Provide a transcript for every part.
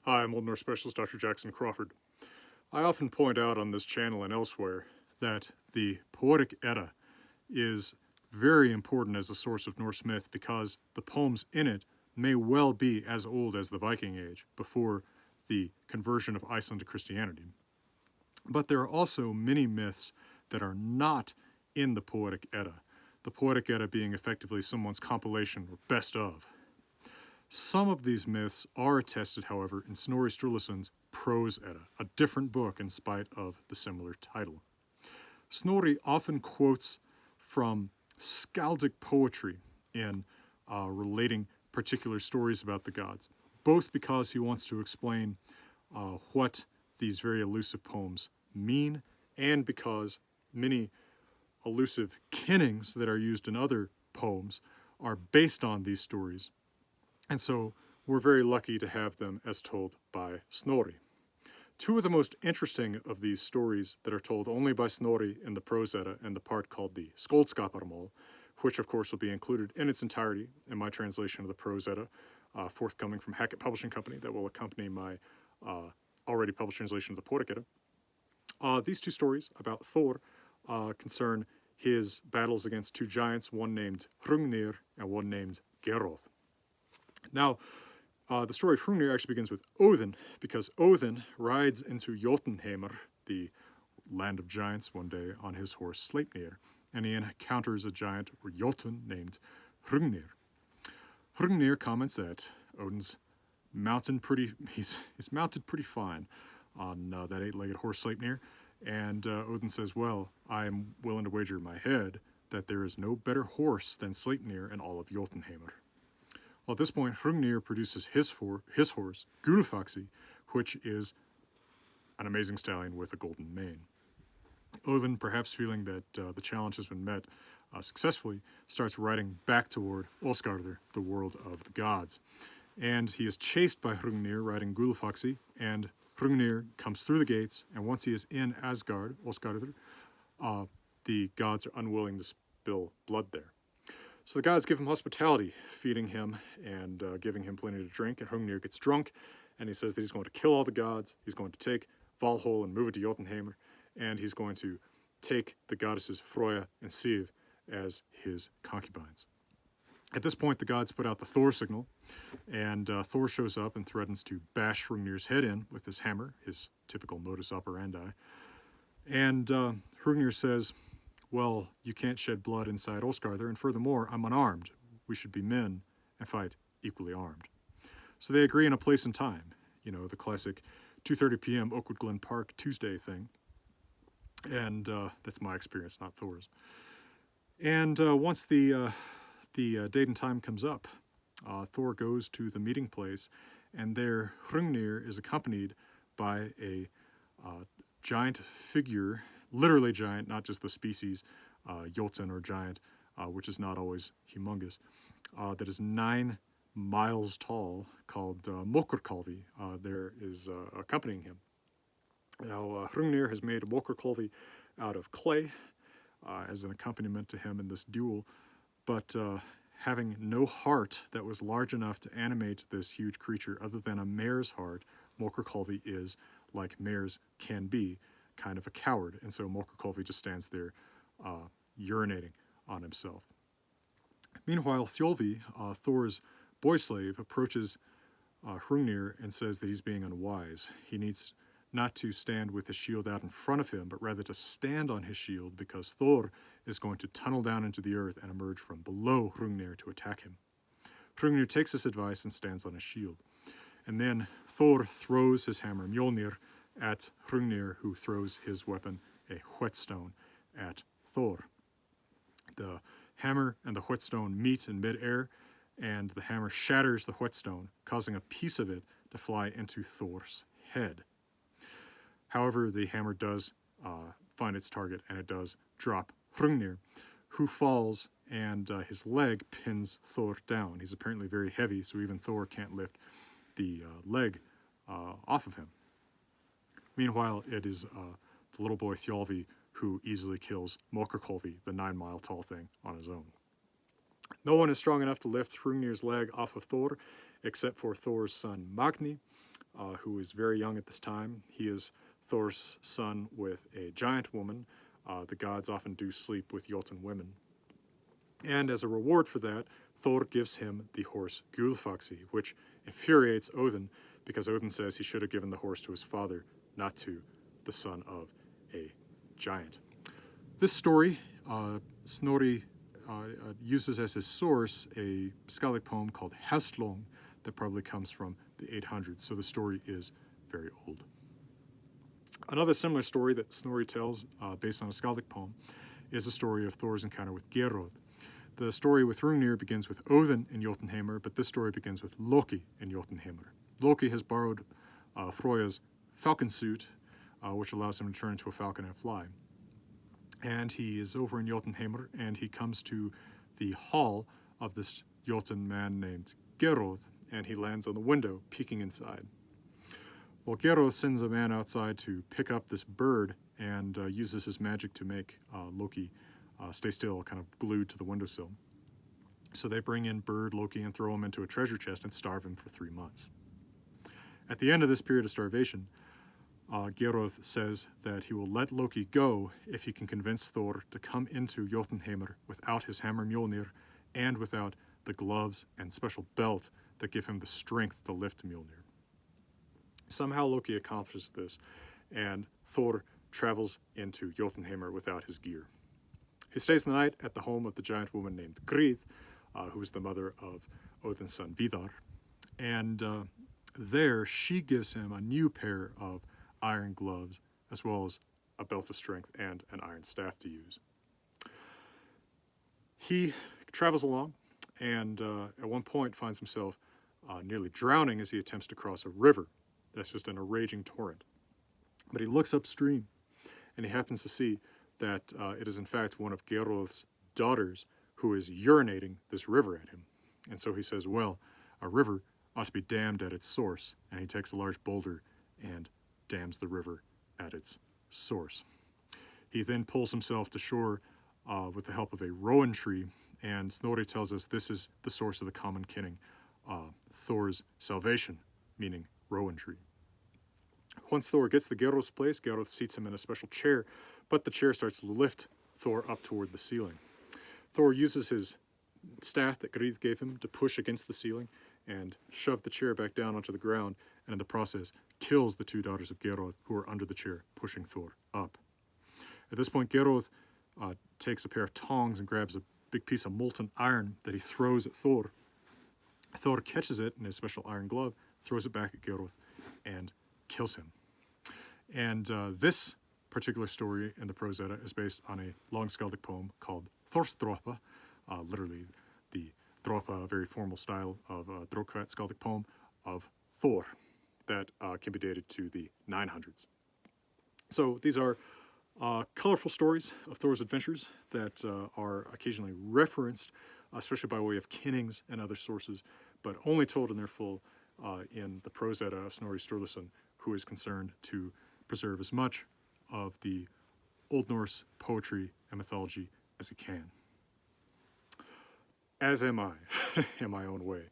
Hi, I'm Old Norse Specialist Dr. Jackson Crawford. I often point out on this channel and elsewhere that the Poetic Edda is very important as a source of Norse myth because the poems in it may well be as old as the Viking Age, before the conversion of Iceland to Christianity. But there are also many myths that are not in the Poetic Edda, the Poetic Edda being effectively someone's compilation or best of. Some of these myths are attested, however, in Snorri Sturluson's Prose Edda, a different book in spite of the similar title. Snorri often quotes from skaldic poetry in relating particular stories about the gods, both because he wants to explain what these very elusive poems mean, and because many elusive kennings that are used in other poems are based on these stories. And so we're very lucky to have them as told by Snorri. Two of the most interesting of these stories that are told only by Snorri in the Prose Edda and the part called the Skaldskaparmál, which of course will be included in its entirety in my translation of the Prose Edda, forthcoming from Hackett Publishing Company, that will accompany my already published translation of the Poetic Edda. These two stories about Thor concern his battles against two giants, one named Hrungnir and one named Geroth. Now, the story of Hrungnir actually begins with Odin, because Odin rides into Jotunheimr, the land of giants, one day on his horse Sleipnir, and he encounters a giant or Jotun named Hrungnir. Hrungnir comments that Odin's mounted pretty fine on that eight-legged horse Sleipnir, and Odin says, well, I am willing to wager my head that there is no better horse than Sleipnir in all of Jotunheimr. Well, at this point, Hrungnir produces his horse, Gullfaxi, which is an amazing stallion with a golden mane. Odin, perhaps feeling that the challenge has been met successfully, starts riding back toward Osgardr, the world of the gods. And he is chased by Hrungnir riding Gullfaxi, and Hrungnir comes through the gates, and once he is in Asgard, Osgardr, the gods are unwilling to spill blood there. So the gods give him hospitality, feeding him and giving him plenty to drink, and Hrungnir gets drunk, and he says that he's going to kill all the gods, he's going to take Valhall and move it to Jotunheimr, and he's going to take the goddesses Freyja and Siv as his concubines. At this point, the gods put out the Thor signal, and Thor shows up and threatens to bash Hrungnir's head in with his hammer, his typical modus operandi. And Hrungnir says, well, you can't shed blood inside Osgardr, and furthermore, I'm unarmed. We should be men and fight equally armed. So they agree on a place and time, you know, the classic 2:30 p.m. Oakwood Glen Park Tuesday thing. And that's my experience, not Thor's. And once the date and time comes up, Thor goes to the meeting place, and there Hrungnir is accompanied by a giant figure, literally giant, not just the species, Jotun or giant, which is not always humongous, that is 9 miles tall, called Mokurkalvi, there is accompanying him. Now, Hrungnir has made Mokurkalvi out of clay as an accompaniment to him in this duel, but having no heart that was large enough to animate this huge creature other than a mare's heart, Mokurkalvi is, like mares can be, kind of a coward, and so Mokurkalvi just stands there urinating on himself. Meanwhile, Thjolvi, Thor's boy slave, approaches Hrungnir and says that he's being unwise. He needs not to stand with his shield out in front of him, but rather to stand on his shield, because Thor is going to tunnel down into the earth and emerge from below Hrungnir to attack him. Hrungnir takes this advice and stands on his shield. And then Thor throws his hammer, Mjolnir, at Hrungnir, who throws his weapon, a whetstone, at Thor. The hammer and the whetstone meet in midair, and the hammer shatters the whetstone, causing a piece of it to fly into Thor's head. However, the hammer does find its target, and it does drop Hrungnir, who falls, and his leg pins Thor down. He's apparently very heavy, so even Thor can't lift the leg off of him. Meanwhile, it is the little boy Thjolvi who easily kills Mokurkalvi, the 9-mile-tall thing, on his own. No one is strong enough to lift Hrungnir's leg off of Thor, except for Thor's son Magni, who is very young at this time. He is Thor's son with a giant woman. The gods often do sleep with Jotun women. And as a reward for that, Thor gives him the horse Gulfaxi, which infuriates Odin because Odin says he should have given the horse to his father, not to the son of a giant. This story, Snorri uses as his source a skaldic poem called Haustlong that probably comes from the 800s, so the story is very old. Another similar story that Snorri tells, based on a skaldic poem, is the story of Thor's encounter with Geirröd. The story with Hrungnir begins with Odin in Jotunheimr, but this story begins with Loki in Jotunheimr. Loki has borrowed Freyja's falcon suit, which allows him to turn into a falcon and fly. And he is over in Jotunheimr, and he comes to the hall of this Jotun man named Geirröd, and he lands on the window, peeking inside. Well, Geirröd sends a man outside to pick up this bird and uses his magic to make Loki stay still, kind of glued to the windowsill. So they bring in bird Loki and throw him into a treasure chest and starve him for 3 months. At the end of this period of starvation, Geirröd says that he will let Loki go if he can convince Thor to come into Jotunheimr without his hammer Mjolnir and without the gloves and special belt that give him the strength to lift Mjolnir. Somehow Loki accomplishes this, and Thor travels into Jotunheimr without his gear. He stays the night at the home of the giant woman named Grid, who is the mother of Odin's son Vidar, and there she gives him a new pair of iron gloves, as well as a belt of strength and an iron staff to use. He travels along, and at one point finds himself nearly drowning as he attempts to cross a river that's just in a raging torrent. But he looks upstream, and he happens to see that it is in fact one of Geirröd's daughters who is urinating this river at him. And so he says, well, a river ought to be dammed at its source, and he takes a large boulder and dams the river at its source. He then pulls himself to shore with the help of a rowan tree, and Snorri tells us this is the source of the common kinning, Thor's salvation, meaning rowan tree. Once Thor gets to Geirröd's place, Geirröd seats him in a special chair, but the chair starts to lift Thor up toward the ceiling. Thor uses his staff that Grid gave him to push against the ceiling and shove the chair back down onto the ground, and in the process kills the 2 daughters of Geirröd who are under the chair, pushing Thor up. At this point, Geirröd takes a pair of tongs and grabs a big piece of molten iron that he throws at Thor. Thor catches it in his special iron glove, throws it back at Geirröd, and kills him. And this particular story in the Prose Edda is based on a long skaldic poem called Thorsdropa, literally the Dropa, a very formal style of Drokvat skaldic poem of Thor that can be dated to the 900s. So these are colorful stories of Thor's adventures that are occasionally referenced, especially by way of kinnings and other sources, but only told in their full in the Prose Edda of Snorri Sturluson, who is concerned to preserve as much of the Old Norse poetry and mythology as he can. As am I, in my own way,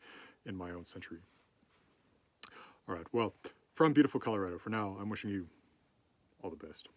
in my own century. All right, well, from beautiful Colorado, for now, I'm wishing you all the best.